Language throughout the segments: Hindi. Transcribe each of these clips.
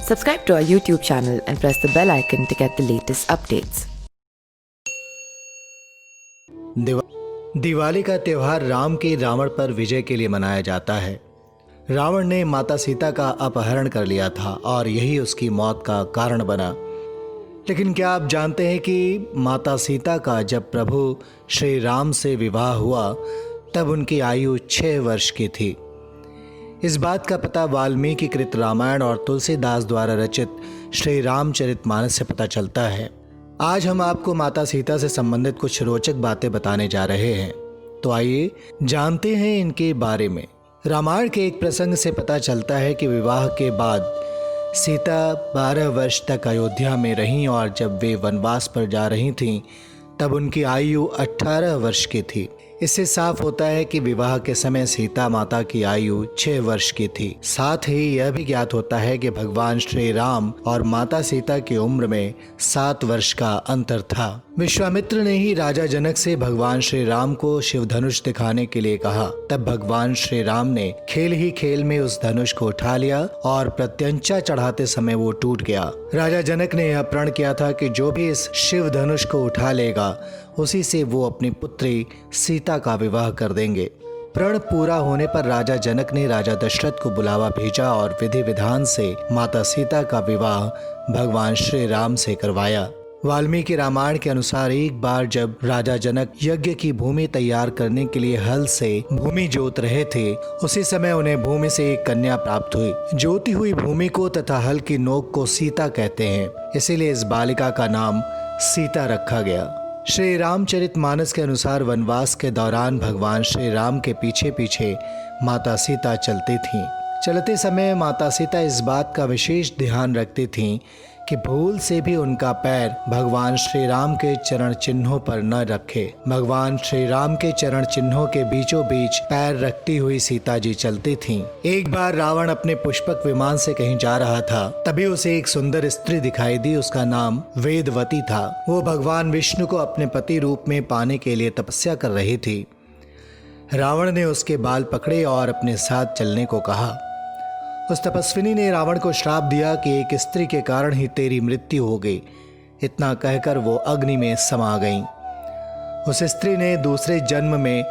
Subscribe to our YouTube channel and press the bell icon to get the latest updates. Diwali का त्यौहार राम की रावण पर विजय के लिए मनाया जाता है। रावण ने माता सीता का अपहरण कर लिया था और यही उसकी मौत का कारण बना। लेकिन क्या आप जानते हैं कि माता सीता का जब प्रभु श्री राम से विवाह हुआ तब उनकी आयु 6 वर्ष की थी। इस बात का पता वाल्मीकि कृत रामायण और तुलसीदास द्वारा रचित श्री रामचरितमानस से पता चलता है। आज हम आपको माता सीता से संबंधित कुछ रोचक बातें बताने जा रहे हैं, तो आइए जानते हैं इनके बारे में। रामायण के एक प्रसंग से पता चलता है कि विवाह के बाद सीता 12 वर्ष तक अयोध्या में रहीं और जब वे वनवास पर जा रही थीं तब उनकी आयु 18 वर्ष की थी। इससे साफ होता है कि विवाह के समय सीता माता की आयु 6 वर्ष की थी। साथ ही यह भी ज्ञात होता है कि भगवान श्री राम और माता सीता की उम्र में 7 वर्ष का अंतर था। विश्वामित्र ने ही राजा जनक से भगवान श्री राम को शिव धनुष दिखाने के लिए कहा। तब भगवान श्री राम ने खेल ही खेल में उस धनुष को उठा लिया और प्रत्यंचा चढ़ाते समय वो टूट गया। राजा जनक ने यह प्रण किया था कि जो भी इस शिव धनुष को उठा लेगा उसी से वो अपनी पुत्री सीता का विवाह कर देंगे। प्रण पूरा होने पर राजा जनक ने राजा दशरथ को बुलावा भेजा और विधि विधान से माता सीता का विवाह भगवान श्री राम से करवाया। वाल्मीकि रामायण के अनुसार एक बार जब राजा जनक यज्ञ की भूमि तैयार करने के लिए हल से भूमि जोत रहे थे, उसी समय उन्हें भूमि से एक कन्या प्राप्त हुई। जोती हुई भूमि को तथा हल की नोक को सीता कहते हैं, इसीलिए इस बालिका का नाम सीता रखा गया। श्री रामचरितमानस के अनुसार वनवास के दौरान भगवान श्री राम के पीछे पीछे माता सीता चलती थीं। चलते समय माता सीता इस बात का विशेष ध्यान रखती थीं कि भूल से भी उनका पैर भगवान श्री राम के चरण चिन्हों पर न रखे। भगवान श्री राम के चरण चिन्हों के बीचों बीच पैर रखती हुई सीता जी चलती थीं। एक बार रावण अपने पुष्पक विमान से कहीं जा रहा था, तभी उसे एक सुंदर स्त्री दिखाई दी। उसका नाम वेदवती था। वो भगवान विष्णु को अपने पति रूप में पाने के लिए तपस्या कर रही थी। रावण ने उसके बाल पकड़े और अपने साथ चलने को कहा। उस तपस्विनी ने रावण को श्राप दिया कि एक स्त्री के कारण ही तेरी मृत्यु हो गई। इतना कहकर वो अग्नि में समा गईं। उस स्त्री ने दूसरे जन्म में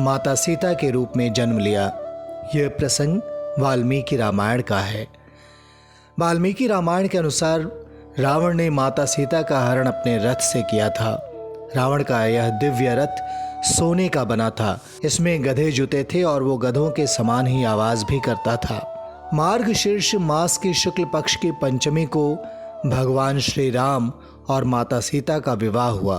माता सीता के रूप में जन्म लिया। यह प्रसंग वाल्मीकि रामायण का है। वाल्मीकि रामायण के अनुसार रावण ने माता सीता का हरण अपने रथ से किया था। रावण का यह दिव्य रथ सोने का बना था। इसमें गधे जुते थे और वो गधों के समान ही आवाज भी करता था। मार्गशीर्ष मास की शुक्ल पक्ष की पंचमी को भगवान श्री राम और माता सीता का विवाह हुआ।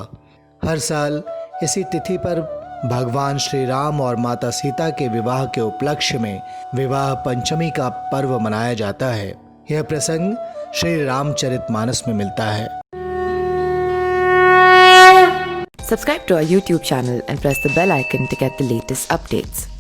हर साल इसी तिथि पर भगवान श्री राम और माता सीता के विवाह के उपलक्ष्य में विवाह पंचमी का पर्व मनाया जाता है। यह प्रसंग श्री रामचरितमानस में मिलता है। Subscribe to our YouTube channel and press the bell icon to get the latest updates.